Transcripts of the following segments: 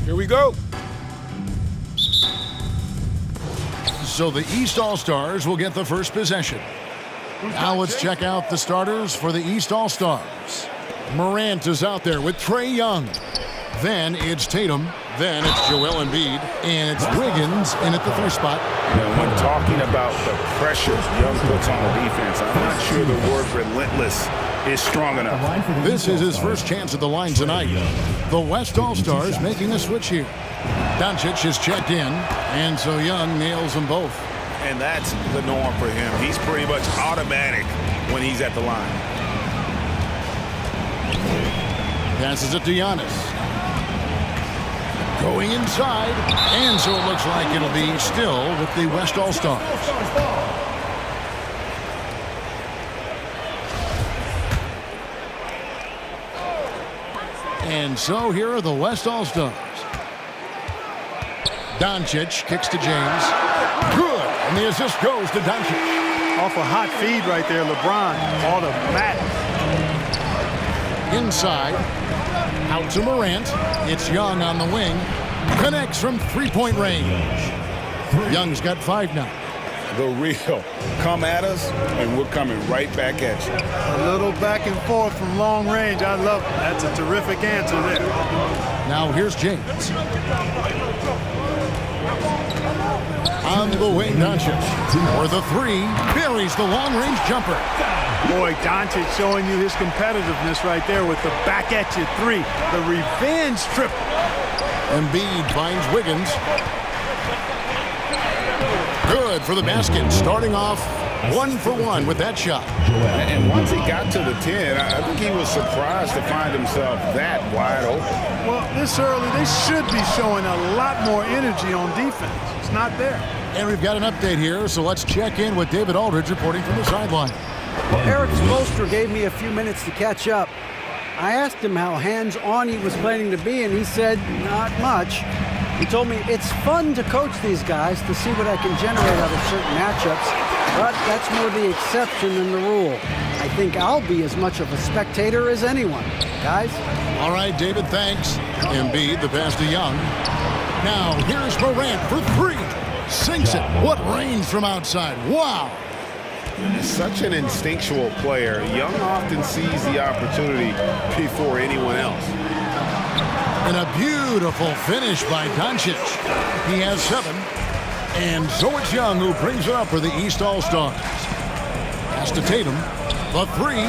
Here we go. So the East All-Stars will get the first possession. Now let's check out the starters for the East All-Stars. Morant is out there with Trae Young. Then it's Tatum. Then it's Joel Embiid. And it's Wiggins in at the 3 spot. And when talking about the pressure Young puts on the defense, I'm not sure the word relentless is strong enough. This is his first chance at the line tonight. The West All-Stars making a switch here. Doncic is checked in, and so Young nails them both. And that's the norm for him. He's pretty much automatic when he's at the line. Passes it to Giannis. Going inside, and so it looks like it'll be still with the West All-Stars. And so here are the West All-Stars. Doncic kicks to James. Good, and the assist goes to Doncic. Off a hot feed right there, LeBron. Automatic. Inside, out to Morant. It's Young on the wing. Connects from three-point range. Young's got 5 now. The real. Come at us, and we're coming right back at you. A little back and forth from long range. I love it. That's a terrific answer there. Now here's James. On the wing, Doncic. For the 3, buries the long-range jumper. Boy, Doncic showing you his competitiveness right there with the back-at-you 3. The revenge triple. Embiid finds Wiggins. Good for the basket. Starting off 1 for 1 with that shot. And once he got to the 10, I think he was surprised to find himself that wide open. Well, this early, they should be showing a lot more energy on defense. It's not there. And we've got an update here, so let's check in with David Aldridge reporting from the sideline. Well, Eric Spoelstra gave me a few minutes to catch up. I asked him how hands-on he was planning to be, and he said, not much. He told me it's fun to coach these guys to see what I can generate out of certain matchups, but that's more the exception than the rule. I think I'll be as much of a spectator as anyone. Guys? All right, David, thanks. Embiid, the pass to Young. Now, here's Morant for 3. Sinks it. What range from outside. Wow. Such an instinctual player. Young often sees the opportunity before anyone else. And a beautiful finish by Doncic. He has 7. And so it's Young who brings it up for the East All-Stars. Pass to Tatum. The 3.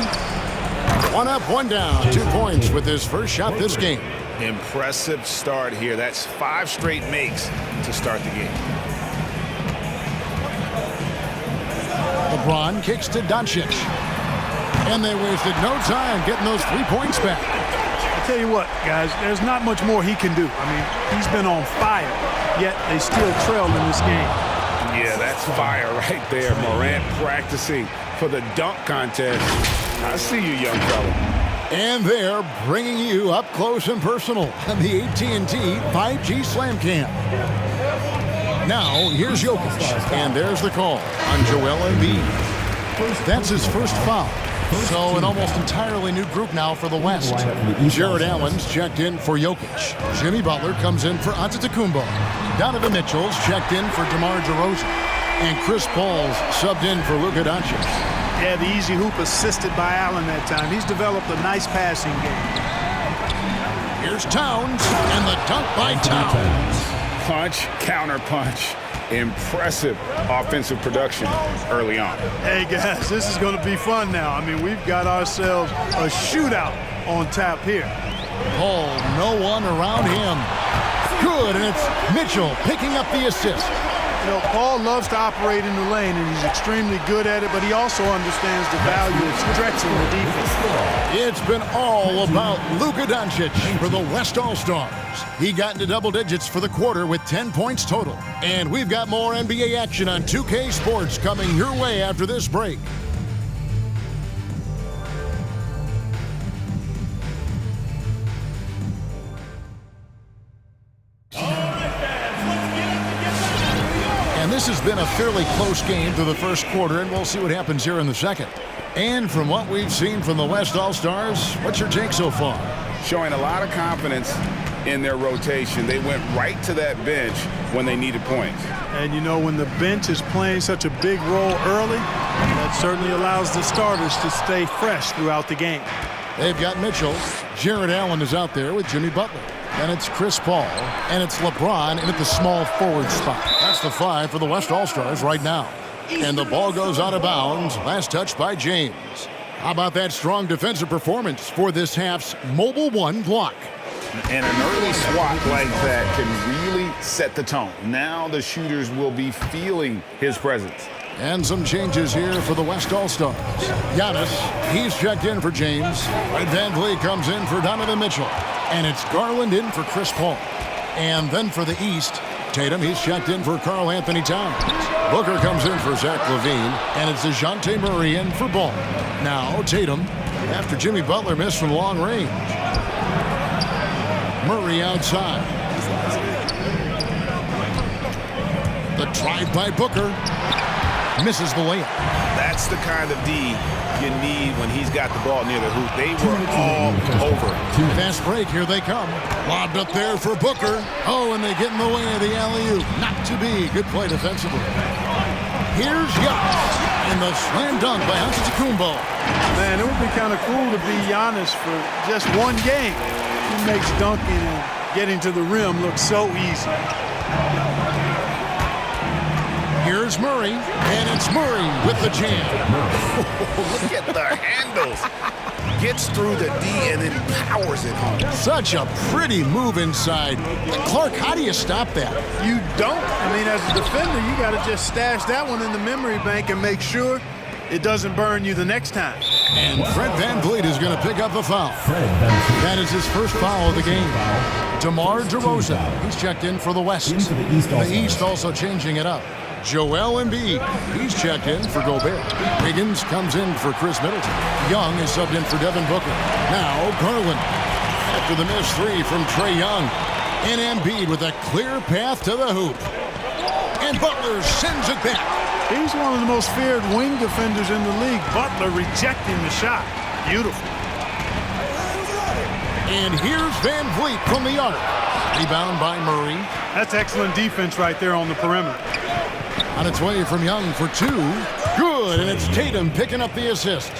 1 up, 1 down. 2 points with his first shot this game. Impressive start here. That's 5 straight makes to start the game. LeBron kicks to Doncic. And they wasted no time getting those 3 points back. I'll tell you what, guys, there's not much more he can do. I mean, he's been on fire, yet they still trail in this game. Yeah, that's fire right there. Morant practicing for the dunk contest. I see you, young fella. And they're bringing you up close and personal on the AT&T 5G Slam Cam. Now, here's Jokic, and there's the call on Joel Embiid. That's his first foul. So an almost entirely new group now for the West. Jared Allen's checked in for Jokic. Jimmy Butler comes in for Antetokounmpo. Donovan Mitchell's checked in for DeMar DeRozan. And Chris Paul's subbed in for Luka Doncic. Yeah, the easy hoop assisted by Allen that time. He's developed a nice passing game. Here's Towns, and the dunk by Towns. Punch, counter punch. Impressive offensive production early on. Hey, guys, this is going to be fun now. I mean, we've got ourselves a shootout on tap here. Paul, no one around him. Good, and it's Mitchell picking up the assist. You know, Paul loves to operate in the lane, and he's extremely good at it, but he also understands the value of stretching the defense. It's been all about Luka Doncic for the West All-Stars. He got into double digits for the quarter with 10 points total. And we've got more NBA action on 2K Sports coming your way after this break. And this has been a fairly close game through the first quarter, and we'll see what happens here in the second. And from what we've seen from the West All-Stars, what's your take so far? Showing a lot of confidence in their rotation. They went right to that bench when they needed points. And, you know, when the bench is playing such a big role early, that certainly allows the starters to stay fresh throughout the game. They've got Mitchell. Jared Allen is out there with Jimmy Butler. And it's Chris Paul. And it's LeBron in at the small forward spot. That's the 5 for the West All-Stars right now. And the ball goes out of bounds. Last touch by James. How about that strong defensive performance for this half's Mobile One block? And an early swat like that can really set the tone. Now the shooters will be feeling his presence. And some changes here for the West All-Stars. Giannis, he's checked in for James. Fred VanVleet comes in for Donovan Mitchell. And it's Garland in for Chris Paul. And then for the East, Tatum, he's checked in for Karl Anthony Towns. Booker comes in for Zach LaVine. And it's DeJounte Murray in for Ball. Now Tatum, after Jimmy Butler missed from long range. Murray outside. The drive by Booker. Misses the layup. That's the kind of D you need when he's got the ball near the hoop. They were all over. Fast break, here they come. Lobbed up there for Booker. Oh, and they get in the way of the alley-oop. Not to be. Good play defensively. Here's Giannis. And the slam dunk by Antetokounmpo. Man, it would be kind of cool to be Giannis for just one game. He makes dunking and getting to the rim look so easy. Here's Murray, and it's Murray with the jam. Look at the handles. Gets through the D and then powers it home. Such a pretty move inside. Clark, how do you stop that? You don't. I mean, as a defender, you got to just stash that one in the memory bank and make sure it doesn't burn you the next time. And Fred VanVleet is going to pick up the foul. That is his first foul of the game. DeMar DeRozan, he's checked in for the West. The East also changing it up. Joel Embiid, he's checked in for Gobert. Higgins comes in for Chris Middleton. Young is subbed in for Devin Booker. Now Garland. After the missed 3 from Trae Young. And Embiid with a clear path to the hoop. And Butler sends it back. He's one of the most feared wing defenders in the league. Butler rejecting the shot. Beautiful. And here's VanVleet from the arc. Rebound by Murray. That's excellent defense right there on the perimeter. On its way from Young for 2. Good, and it's Tatum picking up the assist.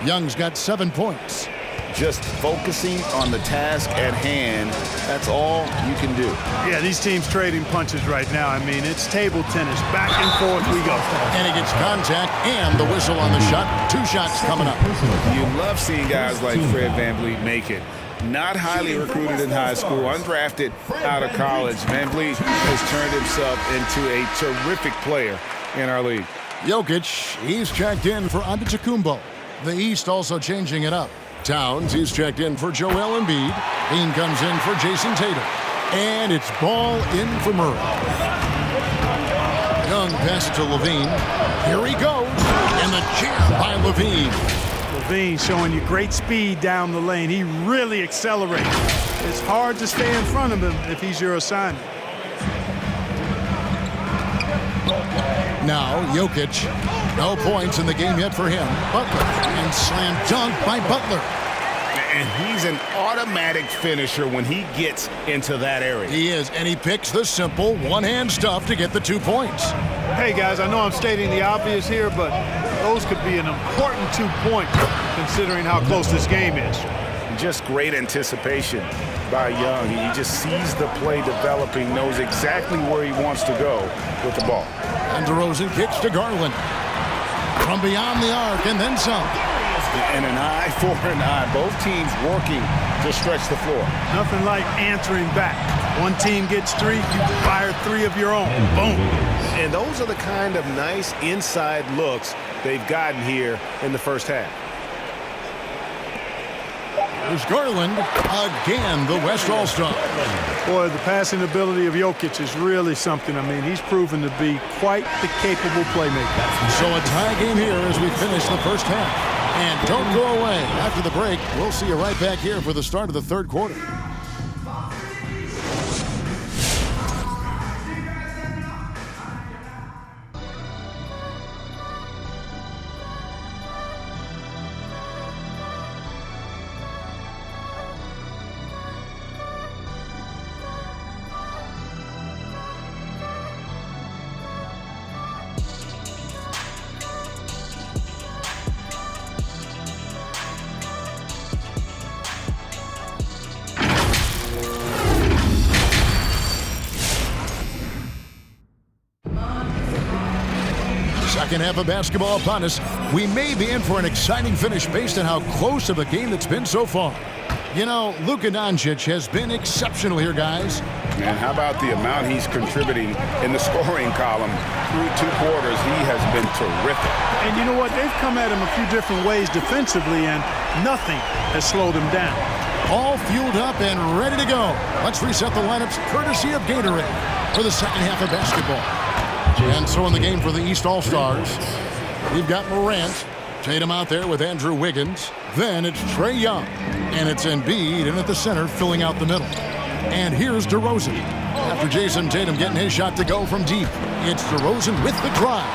Young's got 7 points. Just focusing on the task at hand, that's all you can do. Yeah, these teams trading punches right now. I mean, it's table tennis. Back and forth we go. And he gets contact and the whistle on the shot. 2 shots coming up. You love seeing guys like Fred VanVleet make it. Not highly recruited in high school, undrafted out of college. VanVleet has turned himself into a terrific player in our league. Jokic, he's checked in for Antetokounmpo. The East also changing it up. Towns, he's checked in for Joel Embiid. Bean comes in for Jason Tatum. And it's ball in for Murray. Young pass to LaVine. Here he goes. And the jam by LaVine. LaVine showing you great speed down the lane. He really accelerates. It's hard to stay in front of him if he's your assignment. Now Jokic. No points in the game yet for him. Butler. And slam dunk by Butler. And he's an automatic finisher when he gets into that area. He is, and he picks the simple one-hand stuff to get the 2 points. Hey, guys, I know I'm stating the obvious here, but those could be an important 2 points considering how close this game is. Just great anticipation by Young. He just sees the play developing, knows exactly where he wants to go with the ball. And DeRozan kicks to Garland. From beyond the arc, and then some. And an eye for an eye. Both teams working to stretch the floor. Nothing like answering back. One team gets 3, you fire 3 of your own. Boom. And those are the kind of nice inside looks they've gotten here in the first half. There's Garland. Again, the West All-Star. Boy, the passing ability of Jokic is really something. I mean, he's proven to be quite the capable playmaker. So a tie game here as we finish the first half. And don't go away. After the break, we'll see you right back here for the start of the third quarter. Second half of basketball upon us. We may be in for an exciting finish based on how close of a game it's been so far. You know, Luka Doncic has been exceptional here, guys. And how about the amount he's contributing in the scoring column through 2 quarters? He has been terrific. And you know what? They've come at him a few different ways defensively, and nothing has slowed him down. All fueled up and ready to go. Let's reset the lineups courtesy of Gatorade for the second half of basketball. And so in the game for the East All-Stars, we've got Morant, Tatum out there with Andrew Wiggins. Then it's Trae Young, and it's Embiid in at the center filling out the middle. And here's DeRozan. After Jason Tatum getting his shot to go from deep, it's DeRozan with the drive.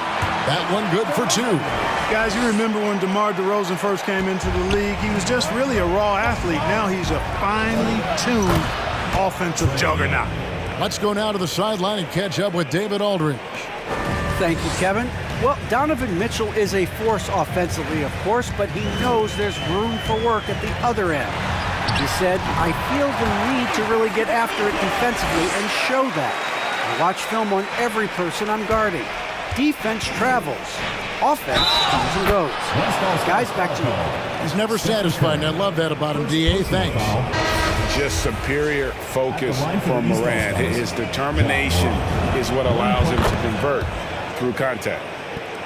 That one good for 2. Guys, you remember when DeMar DeRozan first came into the league, he was just really a raw athlete. Now he's a finely tuned offensive juggernaut. Let's go now to the sideline and catch up with David Aldridge. Thank you, Kevin. Well, Donovan Mitchell is a force offensively, of course, but he knows there's room for work at the other end. He said, I feel the need to really get after it defensively and show that. I watch film on every person I'm guarding. Defense travels. Offense comes and goes. Guys, back to you. He's never satisfied, and I love that about him, D.A. Thanks. Just superior focus from Morant. His determination is what allows him to convert through contact.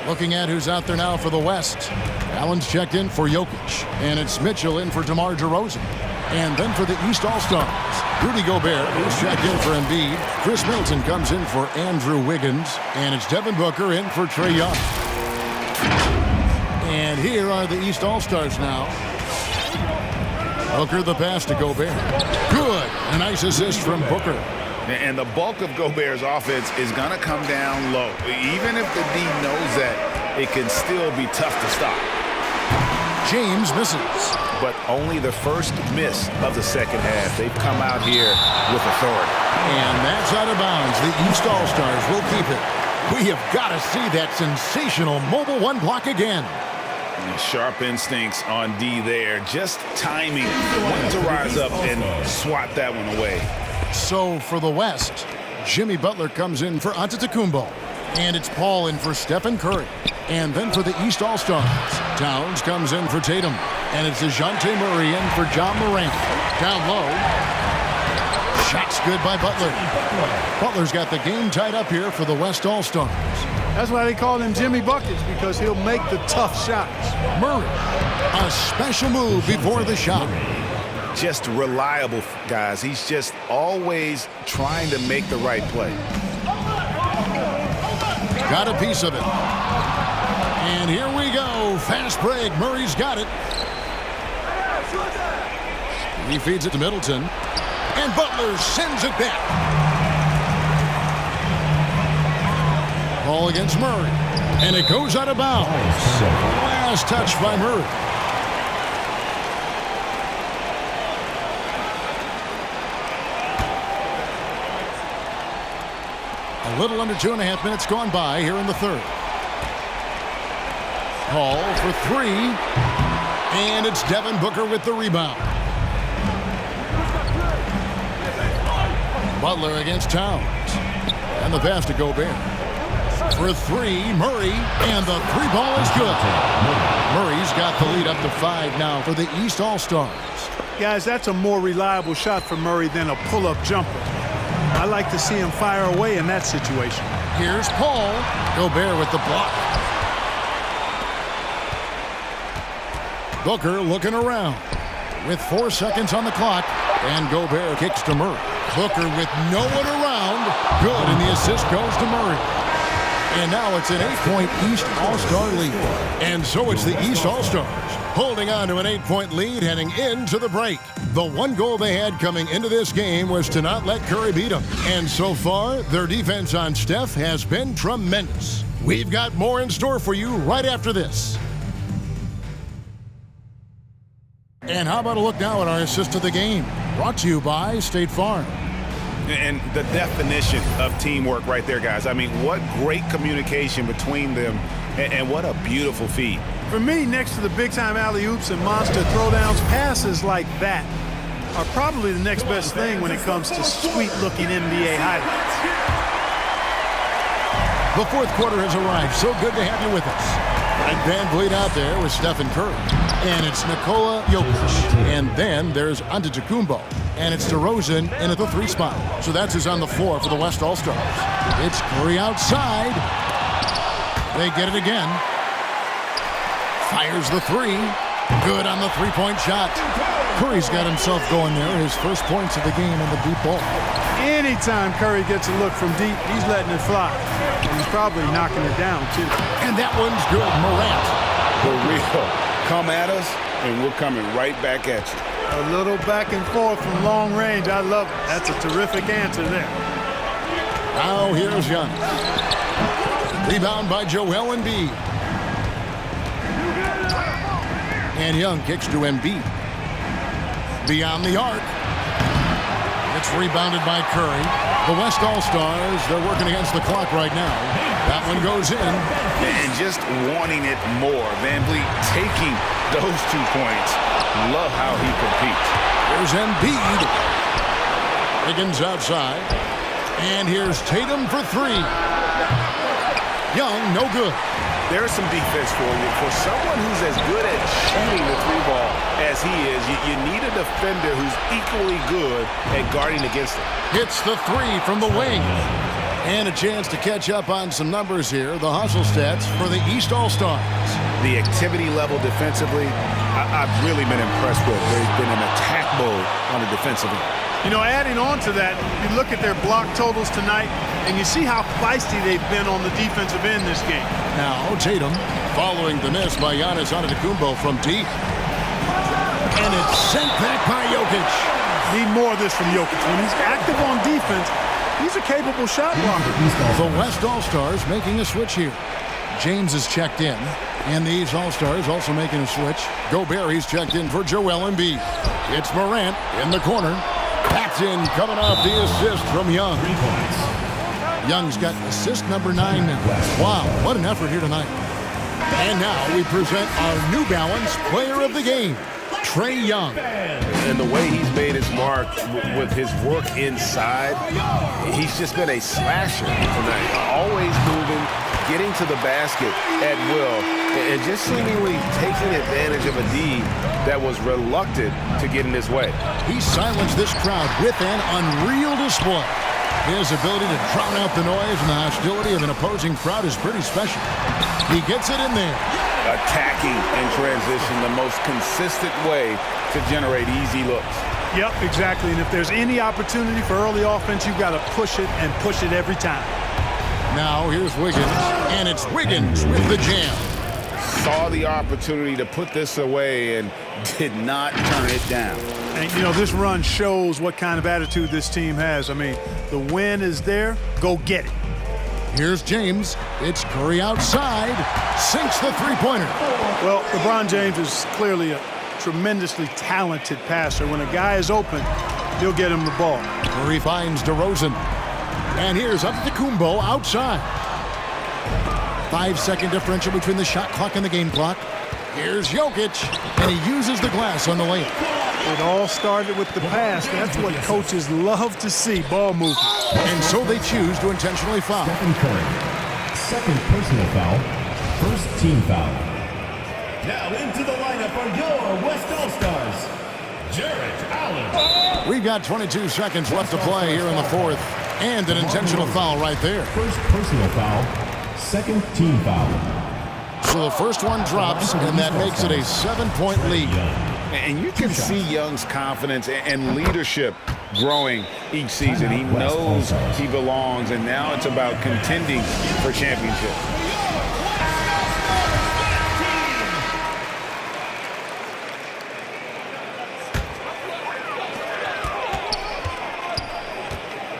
Looking at who's out there now for the West. Allen's checked in for Jokic, and it's Mitchell in for DeMar DeRozan. And then for the East All-Stars, Rudy Gobert is checked in for Embiid. Chris Middleton comes in for Andrew Wiggins, and it's Devin Booker in for Trae Young. And here are the East All-Stars now. Booker the pass to Gobert. Good. A nice assist from Booker. And the bulk of Gobert's offense is going to come down low. Even if the D knows that, it can still be tough to stop. James misses. But only the first miss of the second half. They've come out here with authority. And that's out of bounds. The East All-Stars will keep it. We have got to see that sensational mobile 1 block again. Sharp instincts on D there. Just timing when to rise up and swat that one away. So for the West, Jimmy Butler comes in for Antetokounmpo. And it's Paul in for Stephen Curry. And then for the East All-Stars, Towns comes in for Tatum. And it's DeJounte Murray in for John Morant. Down low. Shots good by Butler. Butler's got the game tied up here for the West All-Stars. That's why they call him Jimmy Buckets, because he'll make the tough shots. Murray, a special move before the shot. Just reliable, guys. He's just always trying to make the right play. Got a piece of it. And here we go. Fast break. Murray's got it. He feeds it to Middleton. And Butler sends it back. Ball against Murray. And it goes out of bounds. Last touch by Murray. A little under 2.5 minutes gone by here in the third. Paul for 3. And it's Devin Booker with the rebound. Butler against Towns. And the pass to Gobert. For 3, Murray, and the 3 ball is good. Murray's got the lead up to 5 now for the East All-Stars. Guys, that's a more reliable shot for Murray than a pull-up jumper. I like to see him fire away in that situation. Here's Paul. Gobert with the block. Booker looking around with 4 seconds on the clock, and Gobert kicks to Murray. Booker with no one around. Good, and the assist goes to Murray. And now it's an 8-point East All-Star lead. And so it's the East All-Stars holding on to an 8-point lead heading into the break. The one goal they had coming into this game was to not let Curry beat them. And so far, their defense on Steph has been tremendous. We've got more in store for you right after this. And how about a look now at our assist of the game? Brought to you by State Farm. And the definition of teamwork right there, guys. I mean, what great communication between them, and what a beautiful feed. For me, next to the big-time alley-oops and monster throwdowns, passes like that are probably the next best thing when it comes to sweet-looking NBA highlights. The fourth quarter has arrived. So good to have you with us. Fred VanVleet out there with Stephen Curry. And it's Nikola Jokic. And then there's Antetokounmpo. And it's DeRozan in at the 3 spot. So that's who's on the floor for the West All-Stars. It's Curry outside. They get it again. Fires the 3. Good on the 3-point shot. Curry's got himself going there. His first points of the game in the deep ball. Anytime Curry gets a look from deep, he's letting it fly. And he's probably knocking it down, too. And that one's good. Morant. For real. Come at us, and we're coming right back at you. A little back and forth from long range. I love it. That's a terrific answer there. Now here's Young. Rebound by Joel Embiid. And Young kicks to Embiid. Beyond the arc. It's rebounded by Curry. The West All-Stars, they're working against the clock right now. That one goes in. And just wanting it more. VanVleet taking those 2 points. Love how he competes. Here's Embiid. Higgins outside. And here's Tatum for 3. Young, no good. There's some defense for you. For someone who's as good at shooting the 3-ball as he is, you need a defender who's equally good at guarding against it. Hits the 3 from the wing. And a chance to catch up on some numbers here. The hustle stats for the East All-Stars. The activity level defensively, I've really been impressed with. They've been in attack mode on the defensive end. You know, adding on to that, you look at their block totals tonight, and you see how feisty they've been on the defensive end this game. Now Tatum following the miss by Giannis Antetokounmpo from deep. And it's sent back by Jokic. Need more of this from Jokic. When he's active on defense, he's a capable shot blocker. The West All-Stars making a switch here. James is checked in. And these All-Stars also making a switch. Gobert, he's checked in for Joel Embiid. It's Morant in the corner. That's in, coming off the assist from Young. Young's got assist number 9 now. Wow, what an effort here tonight. And now we present our New Balance Player of the Game, Trae Young. And the way he's made his mark with his work inside, he's just been a slasher tonight. Always moving, getting to the basket at will, and just seemingly taking advantage of a D that was reluctant to get in his way. He silenced this crowd with an unreal display. His ability to drown out the noise and the hostility of an opposing crowd is pretty special. He gets it in there. Attacking in transition, the most consistent way to generate easy looks. Yep, exactly. And if there's any opportunity for early offense, you've got to push it and push it every time. Now here's Wiggins, and it's Wiggins with the jam. Saw the opportunity to put this away and did not turn it down. And, you know, this run shows what kind of attitude this team has. I mean, the win is there. Go get it. Here's James. It's Curry outside. Sinks the three-pointer. Well, LeBron James is clearly a tremendously talented passer. When a guy is open, he'll get him the ball. Curry finds DeRozan. And here's Antetokounmpo outside. 5-second differential between the shot clock and the game clock. Here's Jokic, and he uses the glass on the layup. It all started with the pass. That's what coaches love to see, ball movement. And so they choose to intentionally foul. Stephen Curry, second personal foul, first team foul. Now into the lineup are your West All-Stars, Jarrett Allen. We've got 22 seconds left to play here in the fourth, and an intentional foul right there. First personal foul, second team foul. So the first one drops, and that makes it a 7-point lead. And you can see Young's confidence and leadership growing each season. He knows he belongs, and now it's about contending for championship.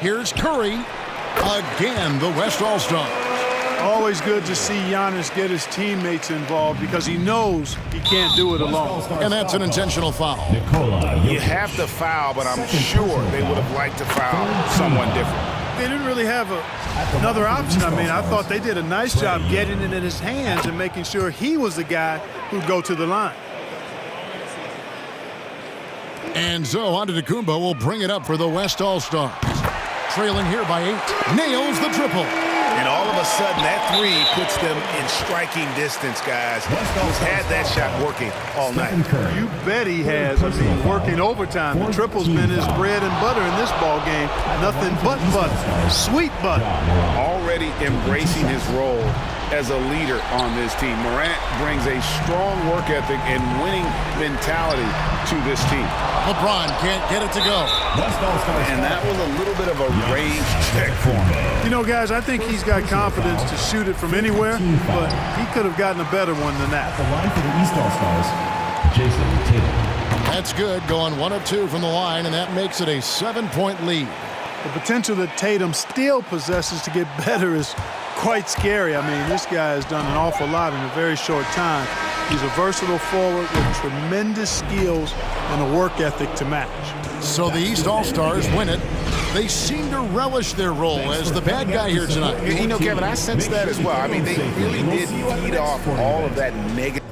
Here's Curry. Again, the West All-Stars. Always good to see Giannis get his teammates involved because he knows he can't do it alone. And that's an intentional foul. You have to foul, but I'm sure they would have liked to foul someone different. They didn't really have another option. I mean, I thought they did a nice job getting it in his hands and making sure he was the guy who'd go to the line. And so Antetokounmpo will bring it up for the West All-Stars. Trailing here by 8. Nails the triple. And all of a a sudden, that three puts them in striking distance, guys. He's had that shot working all night. You bet he has. I mean, working overtime. The triple's been his bread and butter in this ball game. Nothing but butter. Sweet butter. Already embracing his role as a leader on this team. Morant brings a strong work ethic and winning mentality to this team. LeBron can't get it to go. And that was a little bit of a range check for him. You know, guys, I think he's got confidence to shoot it from anywhere, but he could have gotten a better one than that. The line for the East All-Stars, Jason Tatum. That's good, going 1 of 2 from the line, and that makes it a 7-point lead. The potential that Tatum still possesses to get better is quite scary. I mean, this guy has done an awful lot in a very short time. He's a versatile forward with tremendous skills and a work ethic to match. So the East All-Stars win it. They seem to relish their role as the bad guy here tonight. You know, Kevin, I sense that as well. I mean, they really did feed off all of that negative.